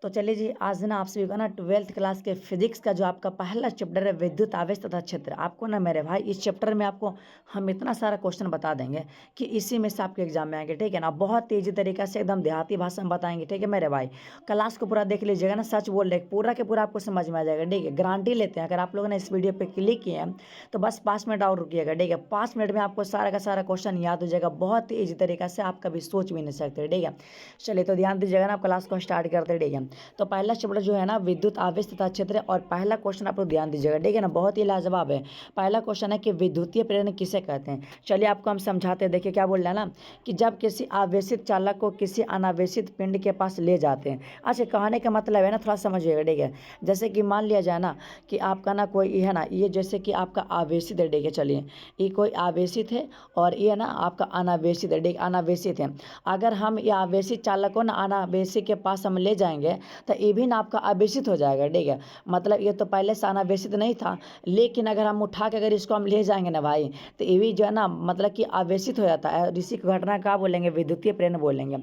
तो चलिए जी, आज ना आप सभी को ना 12th क्लास के फिजिक्स का जो आपका पहला चैप्टर है विद्युत आवेश तथा क्षेत्र, आपको ना मेरे भाई इस चैप्टर में आपको हम इतना सारा क्वेश्चन बता देंगे कि इसी में से आपके एग्जाम में आएंगे, ठीक है ना। बहुत तेजी तरीका से एकदम देहाती भाषा में बताएंगे, ठीक है मेरे भाई। क्लास को पूरा देख लीजिएगा ना, सच बोल रहे पूरा के पूरा आपको समझ में आ जाएगा, ठीक है। गारंटी लेते हैं, अगर आप लोगों ने इस वीडियो पर क्लिक किए हैं तो बस 5 मिनट और रुकिएगा, ठीक है। 5 मिनट में आपको सारा का सारा क्वेश्चन याद हो जाएगा, बहुत तेजी तरीका से आप कभी सोच भी नहीं सकते, ठीक है। चलिए तो ध्यान दीजिएगा ना, आप क्लास को स्टार्ट करते हैं, ठीक है। तो पहला चैप्टर जो है ना विद्युत आवेश तथा क्षेत्र, और पहला क्वेश्चन आप लोग ध्यान दीजिएगा, ठीक है ना, बहुत ही लाजवाब है। पहला क्वेश्चन है कि विद्युतीय प्रेरण किसे कहते हैं। चलिए आपको हम समझाते हैं, देखिए क्या बोल रहा है ना कि जब किसी आवेशित चालक को किसी अनावेशित पिंड के पास ले जाते हैं। अच्छा, कहने का मतलब है ना, थोड़ा समझिएगा, ठीक है। जैसे कि मान लिया जाए ना कि आपका ना कोई है ना, ये जैसे कि आपका आवेशित है, ठीक है। चलिए ये कोई आवेशित है और ये ना आपका अनावेशित है, ठीक है, अनावेशित है। अगर हम ये आवेशित चालक को ना अनावेशित के पास हम ले जाएंगे तो ये भी ना आपका आवेशित हो जाएगा, ठीक है। मतलब ये तो पहले से अनावेशित नहीं था, लेकिन अगर हम उठा के अगर इसको हम ले जाएंगे ना भाई, तो ये भी जो है ना मतलब कि आवेशित हो जाता है। इसी घटना का बोलेंगे विद्युतीय प्रेरण बोलेंगे।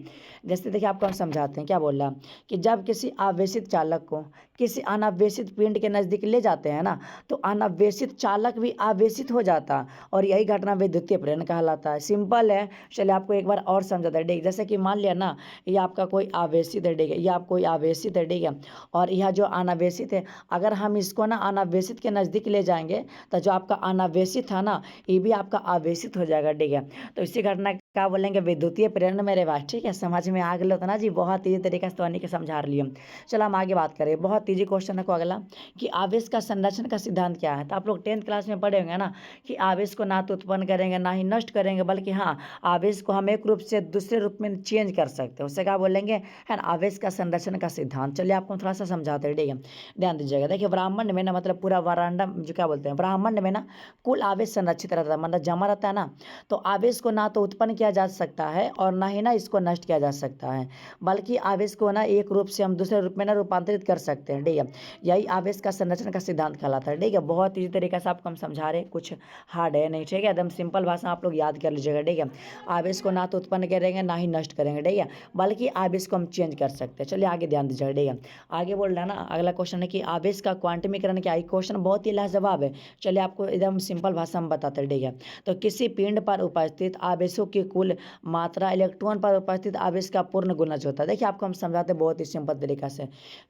जैसे देखिए आपको हम समझाते हैं, क्या बोल रहा है कि जब किसी आवेशित चालक को किसी अनावेशित पिंड के नज़दीक ले जाते हैं ना, तो अनावेशित चालक भी आवेशित हो जाता है, और यही घटना विद्युतीय प्रेरण कहलाता है। सिंपल है। चलिए आपको एक बार और समझाते हैं, ठीक। जैसे कि मान लिया ना ये आपका कोई आवेशित है, ठीक है, ये आप कोई आवेशित है, ठीक है, और यह जो अनावेशित है, अगर हम इसको ना अनावेशित के नज़दीक ले जाएंगे तो जो आपका अनावेशित था ना, ये भी आपका आवेशित हो जाएगा, ठीक है। तो इसी घटना क्या बोलेंगे विद्युतीय प्रेरण मेरे पास, ठीक है। समझ में आ गया तो ना जी, बहुत ईजी तरीके से तो के समझा रही है। चलो हम आगे बात करें, बहुत ईजी क्वेश्चन है को अगला कि आवेश का संरक्षण का सिद्धांत क्या है। तो आप लोग 10th क्लास में पढ़े होंगे ना कि आवेश को ना तो उत्पन्न करेंगे ना ही नष्ट करेंगे, बल्कि हाँ, आवेश को हम एक रूप से दूसरे रूप में चेंज कर सकते हैं, उससे क्या बोलेंगे, है ना, आवेश का संरक्षण का सिद्धांत। चलिए आपको थोड़ा सा समझाते हैं, ठीक है। ध्यान दीजिएगा, देखिए ब्रह्मांड में ना मतलब पूरा वारांडम जो क्या बोलते हैं, ब्रह्मांड में ना कुल आवेश संरक्षित रहता है, मतलब जमा रहता है ना। तो आवेश को ना तो उत्पन्न किया जा सकता है और ना ही ना इसको नष्ट किया जा सकता है, बल्कि आवेश को ना एक रूप से हम दूसरे रूप में ना रूपांतरित कर सकते हैं, ठीक है। यही आवेश का संरक्षण का सिद्धांत कहलाता है, ठीक है। बहुत इसी तरीके से आपको हम समझा रहे हैं, कुछ हार्ड है नहीं, ठीक है। एकदम सिंपल भाषा आप लोग याद कर लीजिएगा, ठीक है। आवेश को ना तो उत्पन्न करेंगे ना ही नष्ट करेंगे, ठीक है, बल्कि आवेश को हम चेंज कर सकते हैं। चलिए आगे ध्यान दीजिएगा, ठीक है। आगे बोल रहा है ना, अगला क्वेश्चन है कि आवेश का क्वांटमीकरण क्या है। क्वेश्चन बहुत ही लाजवाब है। चलिए आपको एकदम सिंपल भाषा में बताते हैं, ठीक है। तो किसी पिंड पर उपस्थित आवेशों की कुल मात्रा इलेक्ट्रॉन पर उपस्थित आवेश का पूर्ण गुणज होता है। देखिए आपको हम समझाते हैं बहुत ही सिंपल तरीका से।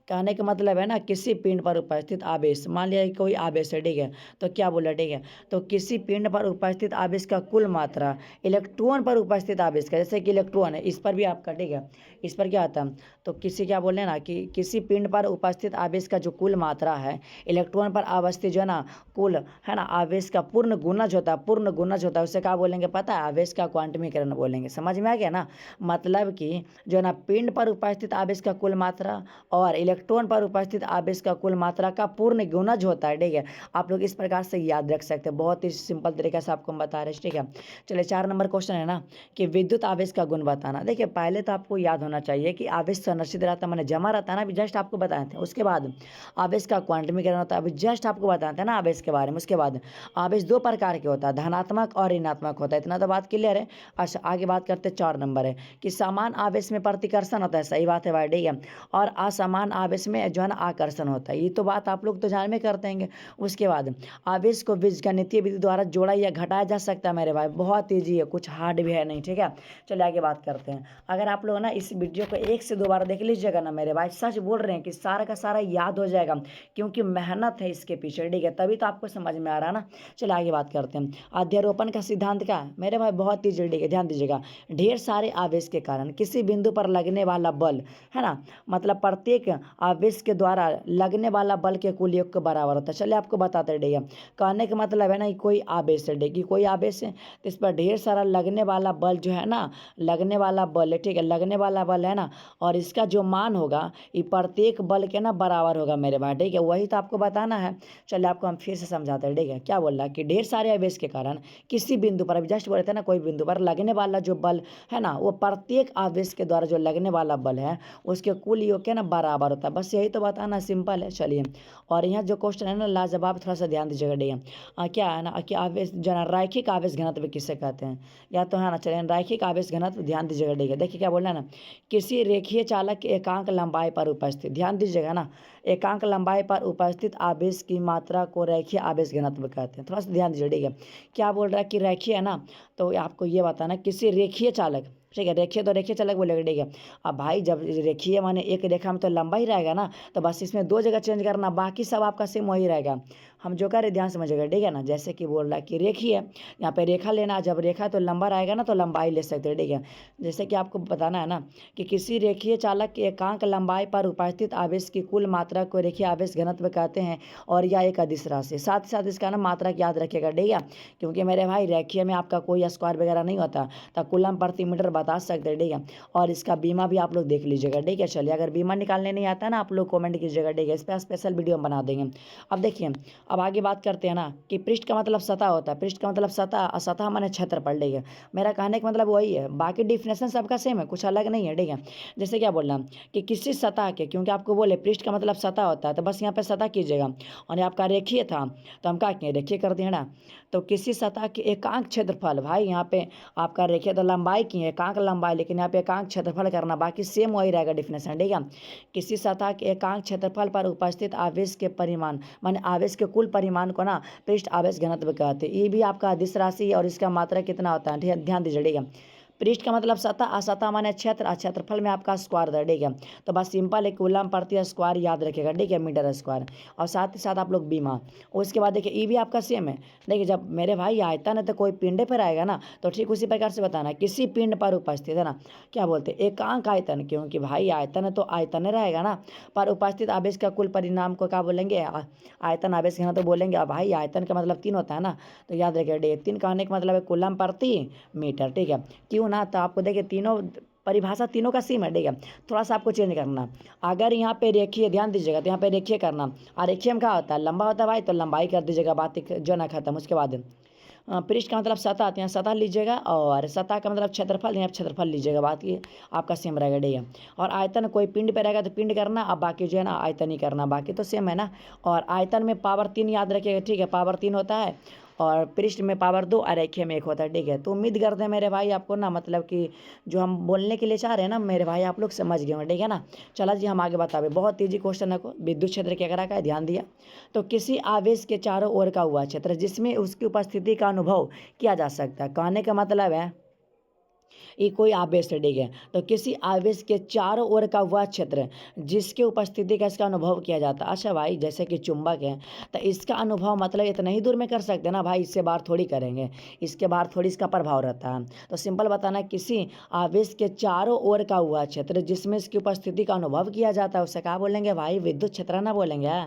कहने का मतलब है ना, किसी पिंड पर उपस्थित आवेश, मान लिया कोई आवेश है, ठीक है, तो क्या बोला, ठीक है, तो किसी पिंड पर उपस्थित आवेश का कुल मात्रा इलेक्ट्रॉन पर उपस्थित आवेश का, जैसे कि इलेक्ट्रॉन है इस पर भी आपका, ठीक है, इस पर क्या आता है, तो किसी क्या बोले ना कि किसी पिंड पर उपस्थित आवेश का जो कुल मात्रा है इलेक्ट्रॉन पर अवस्थित जो है ना कुल, है ना, आवेश का पूर्ण गुणज होता है, पूर्ण गुणज होता है, उसे क्या बोलेंगे पता है, आवेश का क्वांटमीकरण बोलेंगे। समझ में आ गया ना, मतलब कि जो है ना पिंड पर उपस्थित आवेश का कुल मात्रा और इलेक्ट्रॉन पर उपस्थित आवेश का कुल मात्रा का पूर्ण गुणज होता है, ठीक है। आप लोग इस प्रकार से याद रख सकते हैं, बहुत ही सिंपल तरीके से आपको हम बता रहे हैं, ठीक है। चलिए 4 नंबर क्वेश्चन है ना कि विद्युत आवेश का गुण बताना। देखिए पहले तो आपको याद होना चाहिए कि आवेश संरक्षित रहता है, मैंने जमा रहता है ना, अभी जस्ट आपको बताए थे। उसके बाद आवेश का क्वांटमीकरण होता है, अभी जस्ट आपको बताते हैं ना आवेश के बारे में। उसके बाद आवेश 2 प्रकार के होता है, धनात्मक और ऋणात्मक होता है। इतना तो बात क्लियर है। अच्छा आगे बात करते हैं, 4 नंबर है कि समान आवेश में प्रतिकर्षण होता है, सही बात है भाई, ठीक है, और असमान आवेश में जो है ना आकर्षण होता है। ये तो बात आप लोग तो जान में करते हैं। उसके बाद आवेश को बीजगणितीय विधि द्वारा जोड़ा या घटाया जा सकता है मेरे भाई, बहुत ईजी है, कुछ हार्ड भी है नहीं, ठीक है। चलिए आगे बात करते हैं। अगर आप लोग ना इस वीडियो को 1 से 2 बार देख लीजिएगा ना मेरे भाई, सच बोल रहे हैं कि सारा का सारा याद हो जाएगा, क्योंकि मेहनत है इसके पीछे, ठीक है, तभी तो आपको समझ में आ रहा है ना। चलिए आगे बात करते हैं। अध्यारोपण का सिद्धांत क्या है मेरे भाई, बहुत ईजी, ठीक है, ध्यान दीजिएगा। ढेर सारे आवेश के कारण किसी बिंदु पर लगने वाला बल, है ना, मतलब प्रत्येक आवेश के द्वारा लगने वाला बल के कुल योग के बराबर होता है। चलिए आपको बताते हैं, ठीक है। कहने का मतलब है ना कि कोई आवेश है, ठीक है, कोई आवेश है तो इस पर ढेर सारा लगने वाला बल जो है ना, लगने वाला बल है, ठीक है, लगने वाला बल है ना, और इसका जो मान होगा ये प्रत्येक बल के ना बराबर होगा मेरे भाई, ठीक है, वही तो आपको बताना है। चलिए आपको हम फिर से समझाते हैं, ठीक है। क्या बोल रहा है कि ढेर सारे आवेश के कारण किसी बिंदु पर, अभी जस्ट बोले थे ना, कोई बिंदु पर लगने वाला जो बल है ना, वो प्रत्येक आवेश के द्वारा जो लगने वाला बल है उसके कुल योग के ना बराबर होता है। बस यही तो बताना, सिंपल है। चलिए, और यहाँ जो क्वेश्चन है ना लाजवाब, थोड़ा सा ध्यान दीजिएगा। ठीक है, क्या है ना कि आवेश जो है ना रैखिक आवेश घनत्व किसे कहते हैं, या तो है ना, चलिए रैखिक आवेश घनत्व, ध्यान दीजिएगा। ठीक है, देखिए क्या बोल रहा है ना, किसी रेखीय चालक के एकांक लंबाई पर उपस्थित, ध्यान दीजिएगा ना, एकांक लंबाई पर उपस्थित आवेश की मात्रा को रैखिक आवेश घनत्व कहते हैं। थोड़ा सा ध्यान दीजिए। ठीक है, क्या बोल रहा है कि रैखिक है ना, तो आपको ये बताना किसी रेखीय चालक, ठीक है, रेखीय तो रेखीय चालक बोलेगा। ठीक है, अब भाई जब रेखीय माने एक रेखा में तो लंबा ही रहेगा ना, तो बस इसमें दो जगह चेंज करना, बाकी सब आपका सेम वही रहेगा। हम जो कह रहे ध्यान समझिएगा। ठीक है ना, जैसे कि बोल रहा है कि रेखीय है, यहाँ पे रेखा लेना, जब रेखा तो लंबा रहेगा ना, तो लंबाई ले सकते हैं। ठीक है, जैसे कि आपको बताना है ना कि किसी रेखीय चालक के एकांक लंबाई पर उपस्थित आवेश की कुल मात्रा को रेखीय आवेश घनत्व कहते हैं, और यह एक अदिश राशि। साथ ही साथ इसका ना मात्रा याद रखिएगा। ठीक है, क्योंकि मेरे भाई रेखीय में आपका कोई स्क्वायर वगैरह नहीं होता, तो कूलम प्रति मीटर बता सकते हैं। ठीक है, और इसका बीमा भी आप लोग देख लीजिएगा। ठीक है, चलिए, अगर बीमा निकालने नहीं आता ना, आप लोग कमेंट कीजिएगा। ठीक है, इस पर स्पेशल वीडियो हम बना देंगे। अब देखिए, अब आगे बात करते हैं ना कि पृष्ठ का मतलब सतह होता है, पृष्ठ का मतलब सतह, और सतह माने क्षेत्रफल। ठीक है, मेरा कहने का मतलब वही है, बाकी डिफिनेशन सबका सेम है, कुछ अलग नहीं है। ठीक है, जैसे क्या बोल रहा हूँ कि किसी सतह के, क्योंकि आपको बोले पृष्ठ का मतलब सतह होता है, तो बस यहाँ पे सतह कीजिएगा, और ये आपका रेखीय था तो हम क्या किए, रेखीय कर दिए ना। तो किसी सतह के एकांक क्षेत्रफल, भाई यहाँ पे आपका रेखीय तो लंबाई की है, एकांक लंबाई, लेकिन यहाँ पे एकांक क्षेत्रफल करना, बाकी सेम वही रहेगा डिफिनेशन। ठीक है, किसी सतह के एकांक क्षेत्रफल पर उपस्थित आवेश के परिमाण, माने आवेश के कुल परिमाण को ना पृष्ठ आवेश घनत्व कहते हैं। ये भी आपका अदिश राशि है, और इसका मात्रा कितना होता है, ठीक है, ध्यान दीजिए। ठीक है, पृष्ठ का मतलब सतह, असतह माने क्षेत्र, क्षेत्रफल में आपका स्क्वायर है। ठीक है, तो बस सिंपल एक कूलम प्रति स्क्वायर याद रखेगा। ठीक है, मीटर स्क्वायर, और साथ ही साथ आप लोग बीमा। उसके बाद देखिए ई भी आपका सेम है। देखिए, जब मेरे भाई आयतन है तो कोई पिंडे पर आएगा ना, तो ठीक उसी प्रकार से बताना किसी पिंड पर उपस्थित है ना, क्या बोलते हैं, एकांक आयतन, क्योंकि भाई आयतन है तो आयतन रहेगा ना, पर उपस्थित आवेश का कुल परिणाम को क्या बोलेंगे, आयतन आवेश यहाँ तो बोलेंगे। अब भाई आयतन का मतलब 3 होता है ना, तो याद रखिए 3 कहने का मतलब है कूलम प्रति मीटर। ठीक है, क्यों ना, तो आपको देखिए तीनों परिभाषा तीनों का सेम है। ठीक है, थोड़ा सा आपको चेंज करना, अगर यहाँ पे रेखीय, ध्यान दीजिएगा, तो यहाँ पे रेखीय करना, और रेखीय में क्या होता है, लंबा होता है भाई, तो लंबाई कर दीजिएगा, बात जो ना खत्म। उसके बाद पृष्ठ का मतलब सतह, यहाँ सतह लीजिएगा, और सतह का मतलब क्षेत्रफल, यहाँ क्षेत्रफल लीजिएगा, बात ये आपका सेम रहेगा। ठीक है, और आयतन कोई पिंड पे रहेगा तो पिंड करना, अब बाकी जो है ना आयतन ही करना, बाकी तो सेम है ना। और आयतन में पावर 3 याद रखिएगा। ठीक है, पावर 3 होता है, और पृष्ठ में पावर 2, और रेखीय में 1 होता है। ठीक है, तो उम्मीद करते हैं मेरे भाई आपको ना, मतलब कि जो हम बोलने के लिए चाह रहे हैं ना मेरे भाई, आप लोग समझ गए होंगे। ठीक है ना, चला जी, हम आगे बतावे, बहुत ईजी क्वेश्चन है को, विद्युत क्षेत्र क्या करा का ध्यान दिया, तो किसी आवेश के चारों ओर का हुआ क्षेत्र जिसमें उसकी उपस्थिति का अनुभव किया जा सकता है, कहने का मतलब है ये कोई आवेश है। ठीक है, तो किसी आवेश के चारों ओर का वह क्षेत्र जिसके उपस्थिति का इसका अनुभव किया जाता है। अच्छा भाई, जैसे कि चुंबक है, तो इसका अनुभव मतलब इतना ही दूर में कर सकते हैं ना भाई, इससे बाहर थोड़ी करेंगे, इसके बाहर थोड़ी इसका प्रभाव रहता है। तो सिंपल बताना, किसी आवेश के चारों ओर का हुआ क्षेत्र जिसमें इसकी उपस्थिति का अनुभव किया जाता है, उसे क्या बोलेंगे भाई, विद्युत क्षेत्र ना बोलेंगे।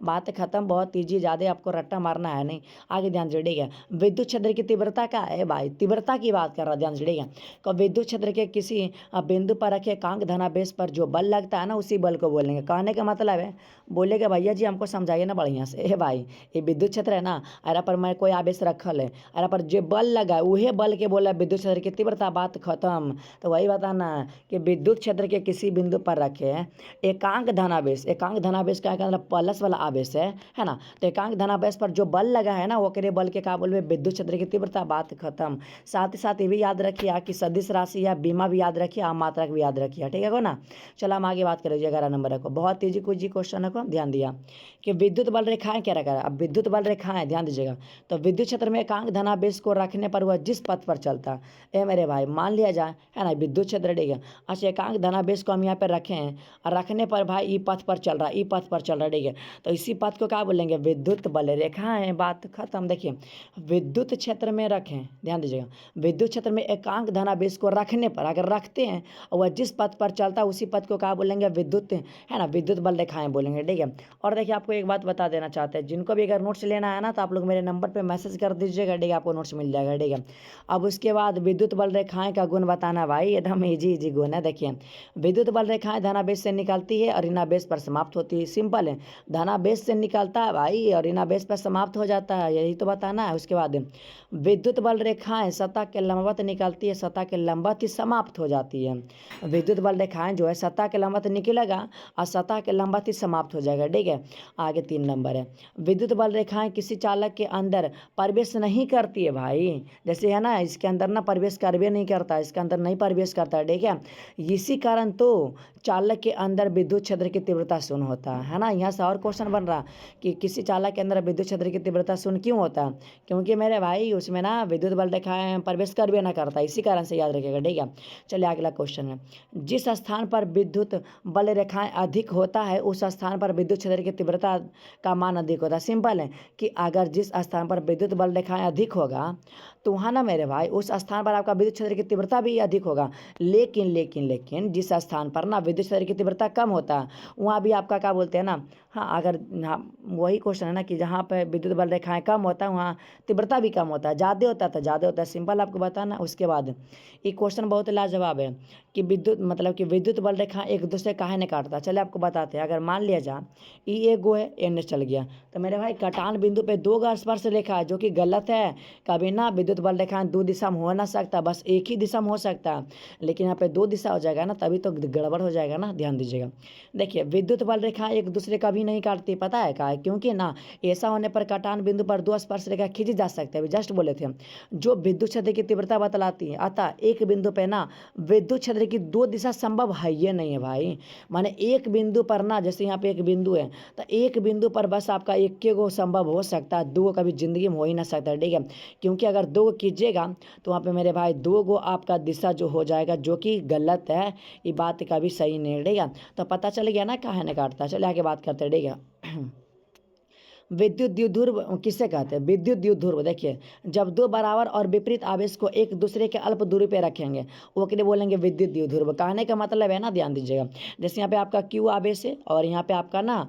बात खत्म, बहुत ईजी, ज़्यादा आपको रट्टा मारना है नहीं। आगे ध्यान से। ठीक है, विद्युत क्षेत्र की तीव्रता क्या है भाई, तीव्रता की बात कर रहा है, ध्यान से। ठीक है, तो विद्युत क्षेत्र के किसी बिंदु पर रखे एकांक धनावेश पर जो बल लगता है ना, उसी बल को बोलेंगे। कहने का मतलब है, बोलेगा भैया जी हमको समझाइए ना बढ़िया से, ए भाई ये विद्युत क्षेत्र है ना, अरे पर मैं कोई आवेश रखल है, अरे पर जो बल लगा है वही बल के बोला विद्युत क्षेत्र की तीव्रता, बात खत्म। तो वही बताना कि विद्युत क्षेत्र के किसी बिंदु पर रखे एकांक धनावेश, एकांक धनावेश का मतलब प्लस वाला आवेश है ना, तो एकांक धनावेश पर जो बल लगा है ना, वो करे बल के क्या बोलबे, विद्युत क्षेत्र की तीव्रता, बात खत्म। साथ ही साथ ये भी याद रखिए कि सदिश राशि या बीमा भी याद रखिए, आम मात्रक भी याद रखिए। ठीक है को ना, चलो हम आगे बात करेंगे 11 नंबर को, बहुत ईजी कुछ जी क्वेश्चन को ध्यान दिया कि विद्युत बल रेखाएं क्या रखा है। अब विद्युत बल रेखाएं ध्यान दीजिएगा, तो विद्युत क्षेत्र में एकांक धनावेश को रखने पर वह जिस पथ पर चलता है, मेरे भाई मान लिया जाए है ना, विद्युत क्षेत्र। ठीक है, अच्छा एकांक धनावेश को हम यहाँ पर रखे हैं, और रखने पर भाई ई पथ पर चल रहा है, ई पथ पर चल रहा है। ठीक है, तो इसी पथ को क्या बोलेंगे, विद्युत बल रेखाएं, बात खत्म। देखिए, विद्युत क्षेत्र में रखें, ध्यान दीजिएगा, विद्युत क्षेत्र में एकांक धनावेश धनावेश को रखने पर, अगर रखते हैं और वह जिस पथ पर चलता है उसी पथ को क्या बोलेंगे, विद्युत, है ना, विद्युत बल रेखाएं बोलेंगे, ठीक है। और देखिए आपको एक बात बता देना चाहते हैं, जिनको भी अगर नोट्स लेना है ना तो आप लोग मेरे नंबर पर मैसेज कर दीजिएगा, ठीक है, आपको नोट्स मिल जाएगा, ठीक है। अब उसके बाद विद्युत बल रेखाएं का गुण बताना भाई, एकदम इजी गुण है। देखिए विद्युत बल रेखाएं धनावेश से निकलती है और ऋणावेश पर समाप्त होती है, सिंपल है। धनावेश से निकलता है भाई और ऋणावेश पर समाप्त हो जाता है, यही तो बताना है। उसके बाद विद्युत बल रेखाएं सतह के लंबवत निकलती है, सतह के लंबवत ही समाप्त हो जाती है। विद्युत बल रेखाएं जो है सतह के लंबवत निकलेगा और सतह के लंबवत ही समाप्त हो जाएगा, ठीक है। आगे 3 नंबर है, विद्युत बल रेखाएं किसी चालक के अंदर प्रवेश नहीं करती है भाई, जैसे है ना इसके अंदर ना प्रवेश करवे नहीं करता, इसके अंदर नहीं प्रवेश करता है, ठीक है। इसी कारण तो चालक के अंदर विद्युत क्षेत्र की तीव्रता शून्य होता है ना। यहाँ से और क्वेश्चन बन रहा कि किसी चालक के अंदर विद्युत क्षेत्र की तीव्रता शून्य क्यों होता है, क्योंकि मेरे भाई उसमें ना विद्युत बल रेखाएं प्रवेश कर भी ना करता, इसी कारण से याद रखिएगा, ठीक है। चलिए अगला क्वेश्चन है, जिस स्थान पर विद्युत बल रेखाएं अधिक होता है उस स्थान पर विद्युत क्षेत्र की तीव्रता का मान अधिक होता है। सिंपल है कि अगर जिस स्थान पर विद्युत बल रेखाएं अधिक होगा तो वहाँ ना मेरे भाई उस स्थान पर आपका विद्युत क्षेत्र की तीव्रता भी अधिक होगा, लेकिन जिस स्थान पर ना विद्युत क्षेत्र की तीव्रता कम होता है वहाँ भी आपका क्या बोलते हैं ना, हाँ अगर हाँ वही क्वेश्चन है ना कि जहाँ पर विद्युत बल रेखाएं कम होता है वहाँ तीव्रता भी कम होता है, ज़्यादा होता है तो ज़्यादा होता है, सिंपल आपको बताना। उसके बाद ये क्वेश्चन बहुत लाजवाब है कि विद्युत बल रेखा एक दूसरे काहे नहीं काटता। चलिए आपको बताते हैं, अगर मान लिया जा ये गो है एन चल गया तो मेरे भाई कटान बिंदु पे 2 का स्पर्श रेखा है, जो कि गलत है। कभी ना विद्युत बल रेखा 2 दिशा में हो ना सकता, बस एक ही दिशा में हो सकता है, लेकिन यहाँ पे 2 दिशा हो जाएगा ना तभी तो गड़बड़ हो जाएगा ना, ध्यान दीजिएगा। देखिए विद्युत बल रेखा एक दूसरे कभी नहीं काटती, पता है का, क्योंकि ना ऐसा होने पर कटान बिंदु पर 2 स्पर्श रेखा खींची जा सकते हैं, जस्ट बोले थे, जो विद्युत क्षेत्र की तीव्रता बतलाती है। अतः एक बिंदु पे ना विद्युत क्षेत्र की 2 दिशा संभव है ये नहीं है भाई, माने एक बिंदु पर ना, जैसे यहाँ पे एक बिंदु है तो एक बिंदु पर बस आपका एक के गो संभव हो सकता है, 2 कभी जिंदगी में हो ही ना सकता, ठीक है। क्योंकि अगर 2 कीजिएगा तो वहाँ पे मेरे भाई 2 गो आपका दिशा जो हो जाएगा, जो कि गलत है, ये बात कभी सही नहीं, ठीक है। तो पता चल गया ना काहे नहीं काटता। चलिए आगे बात करते हैं, ठीक है। विद्युत द्विध्रुव किसे कहते हैं, विद्युत द्विध्रुव देखिए जब 2 बराबर और विपरीत आवेश को एक दूसरे के अल्प दूरी पे रखेंगे वो के लिए बोलेंगे विद्युत द्विध्रुव। कहने का मतलब है ना, ध्यान दीजिएगा, जैसे यहाँ पे आपका क्यू आवेश है और यहाँ पे आपका ना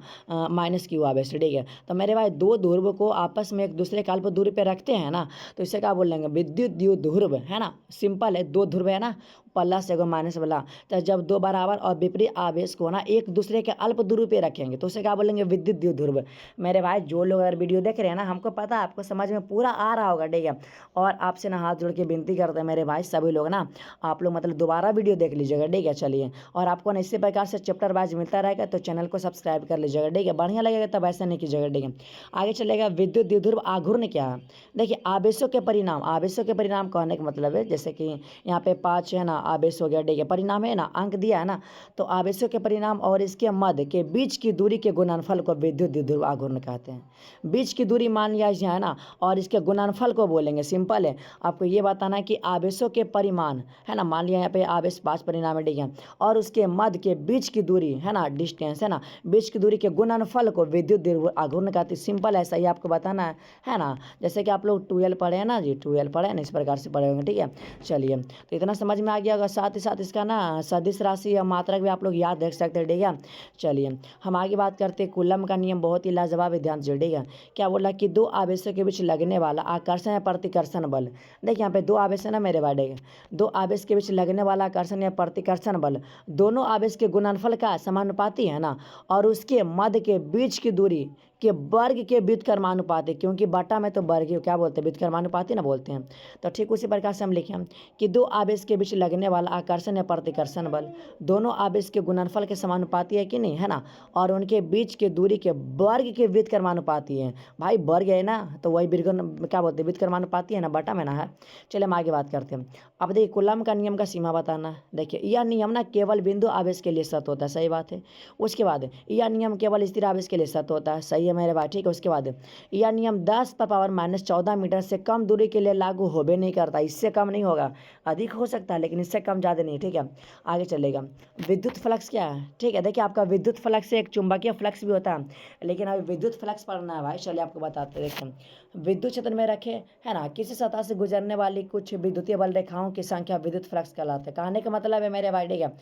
माइनस क्यू आवेश है, ठीक है। तो मेरे भाई 2 ध्रुव को आपस में एक दूसरे के अल्प दूरी पे रखते हैं ना, तो इसे क्या बोलेंगे, विद्युत द्विध्रुव, है ना। सिंपल है, 2 ध्रुव है ना, प्लस एगो माइनस वाला, तो जब 2 बराबर और विपरीत आवेश को ना एक दूसरे के अल्प दूरी पे रखेंगे तो उसे क्या बोलेंगे, विद्युत द्विध्रुव। मेरे भाई जो लोग अगर वीडियो देख रहे हैं ना, हमको पता है आपको समझ में पूरा आ रहा होगा, ठीक है। और आपसे ना हाथ जोड़ के विनती करते हैं मेरे भाई सभी लोग ना, आप लोग मतलब दोबारा वीडियो देख लीजिएगा, ठीक है। चलिए, और आपको ना इसी प्रकार से चैप्टर वाइज मिलता रहेगा तो चैनल को सब्सक्राइब कर लीजिएगा, ठीक है। बढ़िया लगेगा तब ऐसा नहीं कीजिएगा, ठीक है। आगे चलेगा, विद्युत द्विध्रुव आघूर्ण क्या है। देखिए आवेशों के परिणाम कहने का मतलब है, जैसे कि यहाँ पे 5 है ना आवेश हो गया, ठीक है, परिणाम है ना, अंक दिया है ना, तो आवेशों के परिणाम और इसके मध्य के बीच की दूरी के गुणनफल को विद्युत द्विध्रुव आघूर्ण कहते हैं। बीच की दूरी मान लिया जाए है ना, और इसके गुणनफल को बोलेंगे। सिंपल है, आपको ये बताना है कि आवेशों के परिमाण है ना, मान लिया यहाँ पे आवेश 5 परिणाम है, ठीक है, और उसके मध्य के बीच की दूरी है ना, डिस्टेंस है ना, बीच की दूरी के गुणनफल को विद्युत द्विध्रुव आघूर्ण कहते हैं। सिंपल ऐसा ही आपको बताना है ना, जैसे कि आप लोग 12 पढ़े हैं ना जी, 12 पढ़े ना, इस प्रकार से पढ़े होंगे, ठीक है। चलिए, तो इतना समझ में आ गया होगा, साथ ही साथ इसका ना सदिश राशि या मात्रक भी आप लोग याद रख सकते हैं, ठीक है। चलिए हम आगे बात करते हैं, कूलम का नियम बहुत ही लाजवाब है, ध्यान से, ठीक है। क्या बोला कि 2 आवेशों के बीच लगने वाला आकर्षण या प्रतिकर्षण बल। देखिए यहाँ पे 2 आवेश है ना मेरे भाई, 2 आवेश के बीच लगने वाला आकर्षण या प्रतिकर्षण बल दोनों आवेश के गुणनफल का समानुपाती है ना, और उसके मध्य के बीच की दूरी के वर्ग के व्युत्क्रमानुपाती, क्योंकि बटा में तो वर्ग क्या बोलते हैं, व्युत्क्रमानुपाती ना बोलते हैं। तो ठीक उसी प्रकार से हम लिखें कि 2 आवेश के बीच लगने वाला आकर्षण या प्रतिकर्षण बल दोनों आवेश के गुणनफल के समानुपाती है कि नहीं, है ना, और उनके बीच के दूरी के वर्ग के व्युत्क्रमानुपाती है। भाई वर्ग है ना, तो वही क्या बोलते हैं, व्युत्क्रमानुपाती है ना, बटा में ना है। चलिए हम आगे बात करते हैं। अब देखिए कूलम का नियम का सीमा बताना है। देखिए यह नियम ना केवल बिंदु आवेश के लिए सत्य होता है, सही बात है। उसके बाद यह नियम केवल स्थिर आवेश के लिए सत्य होता है, सही है मेरे भाई, ठीक है। उसके बाद यह नियम 10⁻⁻14 मीटर से कम दूरी के लिए लागू होबे नहीं करता, इससे कम नहीं होगा, अधिक हो सकता है लेकिन इससे कम ज़्यादा नहीं, ठीक है। आगे चलेगा, विद्युत फ्लक्स क्या है, ठीक है। देखिए आपका विद्युत फ्लक्स से एक चुंबकीय फ्लक्स भी होता है, लेकिन अभी विद्युत फ्लक्स पढ़ना है भाई, चलिए आपको बताते हैं। देखिए विद्युत क्षेत्र में रखे है ना किसी सतह से गुजरने वाली कुछ विद्युतीय बल रेखाओं की संख्या विद्युत फ्लक्स कहलाते हैं। कहने का मतलब है मेरे भाई, ठीक है,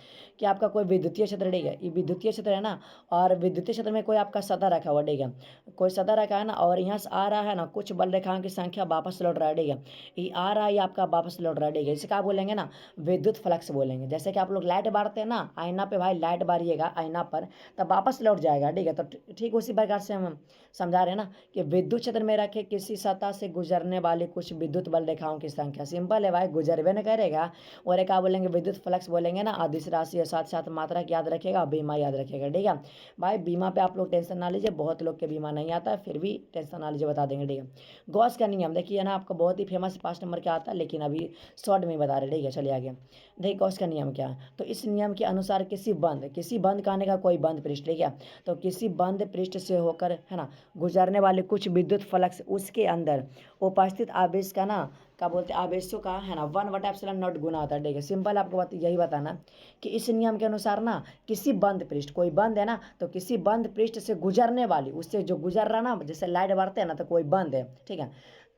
कि आपका कोई विद्युतीय क्षेत्र, ठीक है, ये विद्युतीय क्षेत्र है ना, और विद्युतीय क्षेत्र में कोई आपका सतह रखा हुआ, ठीक है, कोई सतह रखा है ना, और यहाँ से आ रहा है ना कुछ बल रेखाओं की संख्या वापस लौट रहा है, ठीक है, ये आ रहा है ये आपका वापस लौट रहा है, ठीक है, इसे क्या बोलेंगे ना, विद्युत फ्लक्स बोलेंगे। जैसे कि आप लोग लाइट बारते हैं ना, आईना पे भाई लाइट बारिएगा आईना पर, तब वापस लौट जाएगा, ठीक है। तो ठीक उसी प्रकार से हम समझा रहे हैं ना कि विद्युत क्षेत्र में रखे किसी सतह से गुजरने वाले कुछ विद्युत बल रेखाओं की संख्या, सिंपल है भाई, गुजरबे न करेगा, और क्या बोलेंगे, विद्युत फ्लक्स बोलेंगे ना। अदिश राशि है, साथ साथ मात्रा याद रखेगा, बीमा याद रखेगा, ठीक है भाई। बीमा पे आप लोग टेंशन ना लीजिए, बहुत लोग के बीमा नहीं आता है, फिर भी टेंशन ना लीजिए, बता देंगे, ठीक है। गॉस का नियम देखिए ना, आपको बहुत ही फेमस 5 नंबर का आता है, लेकिन अभी शॉर्ट में बता रहे, ठीक है। चलिए आगे देखिए गॉस का नियम क्या है। तो इस नियम के अनुसार किसी बंद कहने का कोई बंद पृष्ठ, ठीक है, तो किसी बंद पृष्ठ से होकर है ना गुजरने वाले कुछ विद्युत फ्लक्स उसके अंदर उपस्थित आवेश का ना, क्या बोलते हैं, आवेशों का है ना 1/ε0 गुना होता है, ठीक है। सिंपल आपको यही बताना कि इस नियम के अनुसार ना किसी बंद पृष्ठ, कोई बंद है ना, तो किसी बंद पृष्ठ से गुजरने वाली, उससे जो गुजर रहा ना, जैसे लाइट बढ़ते हैं ना, तो कोई बंद है, ठीक है,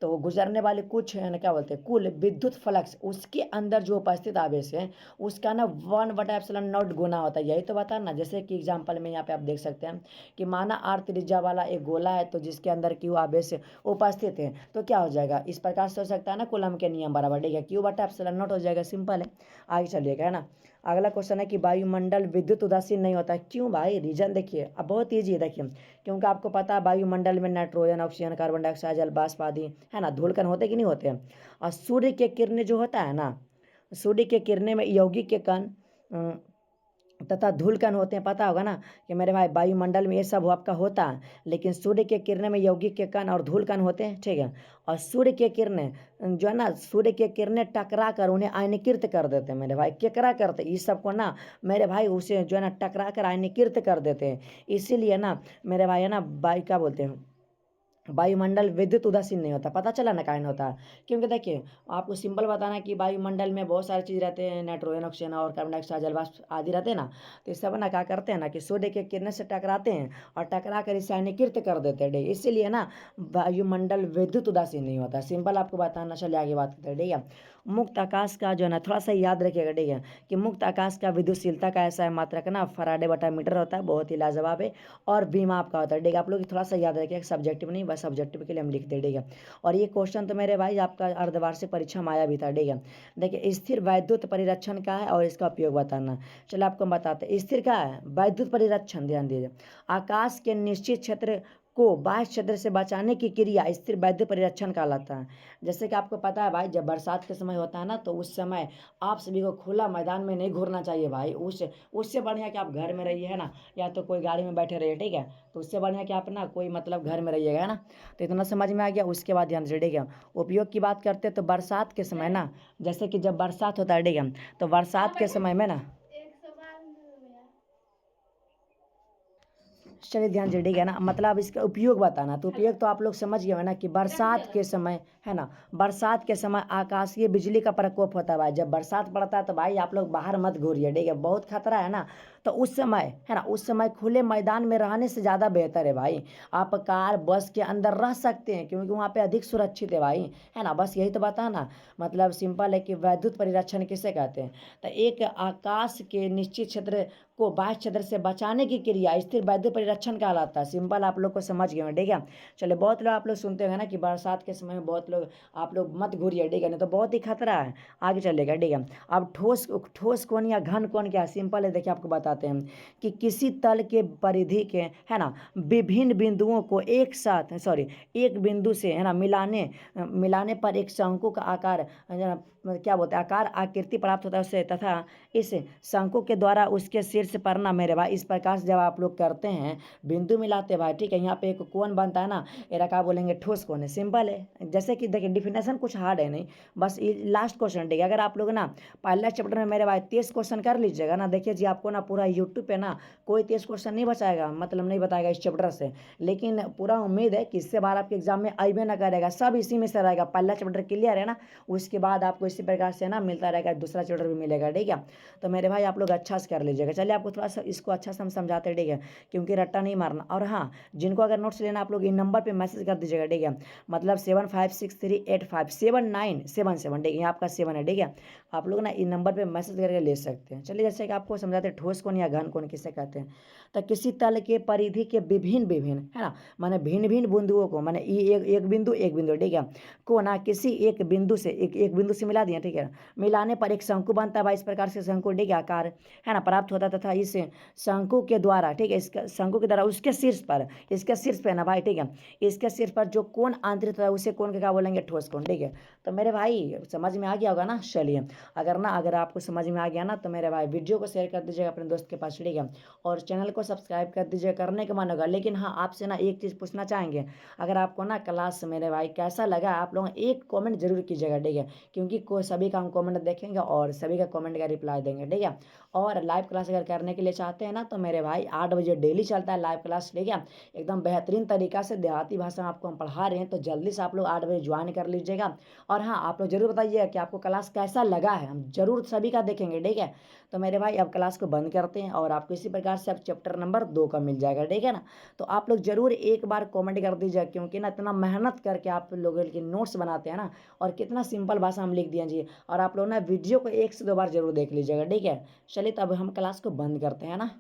तो गुजरने वाले कुछ है ना, क्या बोलते हैं, कुल विद्युत फ्लक्स उसके अंदर जो उपस्थित आवेश है उसका ना 1/ε0 गुना होता है, यही तो बता ना। जैसे कि एग्जाम्पल में यहाँ पे आप देख सकते हैं कि माना आर त्रिज्या वाला एक गोला है, तो जिसके अंदर क्यू आवेश उपस्थित है, तो क्या हो जाएगा, इस प्रकार से हो सकता है ना, कूलम के नियम बराबर, ठीक है, Q/ε0 हो जाएगा, सिंपल है। आगे चलिएगा, है ना। अगला क्वेश्चन है कि वायुमंडल विद्युत उदासीन नहीं होता है, क्यों भाई, रीजन देखिए, अब बहुत ईजी है, देखिए क्योंकि आपको पता है वायुमंडल में नाइट्रोजन, ऑक्सीजन, कार्बन डाइऑक्साइड, जल वाष्प आदि है ना धूलकण होते कि नहीं होते हैं। और सूर्य के किरणें जो होता है ना, सूर्य के किरणें में यौगिक के कण तथा धूलकण होते हैं, पता होगा ना कि मेरे भाई वायुमंडल में ये सब आपका होता है, लेकिन सूर्य के किरणें में यौगिक के कण और धूलकण होते हैं, ठीक है। और सूर्य के किरणें जो है ना, सूर्य के किरणें टकरा कर उन्हें आयनीकृत कर देते हैं मेरे भाई, केकरा करते इस सबको ना मेरे भाई, उसे जो है ना टकरा कर आयनीकृत कर देते हैं, इसीलिए ना मेरे भाई है ना वायु क्या बोलते हैं, वायुमंडल विद्युत उदासीन नहीं होता, पता चला ना काहे नहीं होता। क्योंकि देखिए आपको सिंपल बताना कि वायुमंडल में बहुत सारी चीज़ रहते हैं, नाइट्रोजन, ऑक्सीजन और कार्बन डाइऑक्साइड, जलवाष्प आदि रहते हैं ना, तो इस सब ना क्या करते हैं ना कि सूर्य के किरण से टकराते हैं और टकरा कर इसे आयनीकृत कर देते हैं, इसीलिए ना वायुमंडल विद्युत उदासीन नहीं होता, सिंपल आपको बताना। चलिए आगे बात करते हैं, ठीक है। मुक्त आकाश का जो है ना, थोड़ा सा याद रखिएगा, ठीक है, कि मुक्त आकाश का विद्युतशीलता का ऐसा है मात्रा का ना फैराडे/मीटर होता है, बहुत ही लाजवाब है। और बीमा आपका होता है, ठीक है, आप लोग थोड़ा सा याद रखिएगा, सब्जेक्टिव नहीं, बस सब्जेक्टिव के लिए हम लिखते हैं, ठीक है। और ये क्वेश्चन तो मेरे भाई आपका अर्धवार्षिक परीक्षा में आया भी था, ठीक है। देखिए स्थिर वैद्युत परिरक्षण का है और इसका उपयोग बताना। चलो आपको हम बताते हैं, स्थिर का है वैद्युत परिरक्षण, ध्यान दीजिए, आकाश के निश्चित क्षेत्र को बाह्य क्षेत्र से बचाने की क्रिया स्थिर वैद्युत परिरक्षण कहलाता है। जैसे कि आपको पता है भाई, जब बरसात के समय होता है ना, तो उस समय आप सभी को खुला मैदान में नहीं घूरना चाहिए भाई, उससे बढ़िया कि आप घर में रहिए, है ना, या तो कोई गाड़ी में बैठे रहिए, ठीक है, तो उससे बढ़िया कि आप ना कोई मतलब घर में रहिएगा, है ना। तो इतना समझ में आ गया। उसके बाद ध्यान से, ठीक है, उपयोग की बात करते हैं तो बरसात के समय ना, जैसे कि जब बरसात होता है, ठीक है, तो बरसात के समय में ना, चलिए ध्यान से, ठीक है ना, मतलब इसका उपयोग बताना। तो उपयोग तो आप लोग समझ गए ना कि बरसात के समय है ना, बरसात के समय आकाशीय बिजली का प्रकोप होता है भाई, जब बरसात पड़ता है तो भाई आप लोग बाहर मत घूरिए, ठीक है, बहुत खतरा है ना। तो उस समय है ना, उस समय खुले मैदान में रहने से ज़्यादा बेहतर है भाई, आप कार बस के अंदर रह सकते हैं, क्योंकि वहाँ पे अधिक सुरक्षित है भाई, है ना। बस यही तो बताना, मतलब सिंपल है कि वैद्युत परिरक्षण किसे कहते हैं, तो एक आकाश के निश्चित क्षेत्र को बाह्य क्षेत्र से बचाने की क्रिया स्थिर वैद्युत परिरक्षण कहलाता है। सिंपल आप लोग को समझ गए, ठीक है। चलिए बहुत लोग आप लोग सुनते हैं ना कि बरसात के समय में बहुत लोग, आप लोग मत घूरिए, ठीक है, नहीं तो बहुत ही खतरा है। आगे चलेगा, ठीक है। अब ठोस कोण या घन कोण क्या है, सिंपल है, देखिए आपको बताते हैं कि किसी तल के परिधि के है ना विभिन्न बिंदुओं को एक साथ, सॉरी, एक बिंदु से है ना मिलाने पर एक शंकु का आकार क्या बोलते हैं आकार आकृति प्राप्त होता है उससे, तथा इस शंकु के द्वारा उसके शीर्ष पर ना मेरे भाई इस प्रकार से जब आप लोग करते हैं बिंदु मिलाते हैं भाई, ठीक है, यहाँ पे एक कोण बनता है ना, एरा क्या बोलेंगे ठोस कोण है, सिंपल है। जैसे कि देखिए डिफिनेशन कुछ हार्ड है नहीं, बस ये लास्ट क्वेश्चन, ठीक है। अगर आप लोग ना पहला चैप्टर में मेरे भाई 30 क्वेश्चन कर लीजिएगा ना, देखिए जी आपको ना पूरा यूट्यूब पे ना कोई 30 क्वेश्चन नहीं बचाएगा, मतलब नहीं बताएगा इस चैप्टर से, लेकिन पूरा उम्मीद है कि इससे बार आपके एग्जाम में आइबे ना करेगा, सब इसी में से रहेगा। पहला चैप्टर क्लियर है ना, उसके बाद आपको इसी प्रकार से ना मिलता रहेगा, दूसरा चैप्टर भी मिलेगा, ठीक है। तो मेरे भाई आप लोग अच्छा से कर लीजिएगा। चलिए आपको थोड़ा सा इसको अच्छा से हम समझाते हैं, ठीक है, क्योंकि रट्टा नहीं मारना। और हाँ, जिनको अगर नोट्स लेना आप लोग इन नंबर पे मैसेज कर दीजिएगा, ठीक है, मतलब 7563857977, ठीक है, ये आपका 7 है, ठीक है। आप लोग ना इन नंबर पे मैसेज करके ले सकते हैं। चलिए जैसे कि आपको समझाते हैं ठोस कोण या घन कोण किसे कहते हैं। तो किसी तल के परिधि के विभिन्न विभिन्न, है ना, माने भिन्न भिन्न बिंदुओं को, माने एक बिंदु, ठीक है, को ना किसी एक बिंदु से एक बिंदु से मिला दिया, ठीक है, मिलाने पर एक शंकु बनता है भाई, इस प्रकार से शंकु, ठीक है, आकार, है ना, प्राप्त होता है, तथा इस शंकु के द्वारा, ठीक है, इसका शंकु के द्वारा उसके शीर्ष पर, इसके शीर्ष पे ना भाई, ठीक है, इसके शीर्ष पर जो कोण आंतरिक होता है उसे कोण के क्या बोलेंगे, ठोस कोण, ठीक है। तो मेरे भाई समझ में आ गया होगा ना। चलिए अगर आपको समझ में आ गया ना, तो मेरे भाई वीडियो को शेयर कर दीजिएगा अपने दोस्त के पास, ठीक है, और चैनल को सब्सक्राइब कर दीजिए, करने के मन होगा। लेकिन हाँ, आपसे ना एक चीज़ पूछना चाहेंगे, अगर आपको ना क्लास मेरे भाई कैसा लगा, आप लोग एक कमेंट जरूर कीजिएगा, ठीक है, क्योंकि सभी का हम कमेंट देखेंगे और सभी का कमेंट का रिप्लाई देंगे, ठीक है। और लाइव क्लास अगर करने के लिए चाहते हैं ना, तो मेरे भाई 8 बजे डेली चलता है लाइव क्लास, ठीक है, एकदम बेहतरीन तरीका से देहाती भाषा में आपको हम पढ़ा रहे हैं। तो जल्दी से आप लोग 8 बजे ज्वाइन कर लीजिएगा। और हाँ, आप लोग जरूर बताइएगा कि आपको क्लास कैसा लगा है, हम जरूर सभी का देखेंगे, ठीक है। तो मेरे भाई अब क्लास को बंद करते हैं, और आपको इसी प्रकार से अब चैप्टर नंबर 2 का मिल जाएगा, ठीक है ना। तो आप लोग जरूर एक बार कमेंट कर दीजिए, क्योंकि ना इतना मेहनत करके आप लोगों के नोट्स बनाते हैं ना, और कितना सिंपल भाषा हम लिख दिए जी। और आप लोग ना वीडियो को 1 से 2 बार जरूर देख लीजिएगा, ठीक है। चलिए तब हम क्लास को बंद करते हैं ना।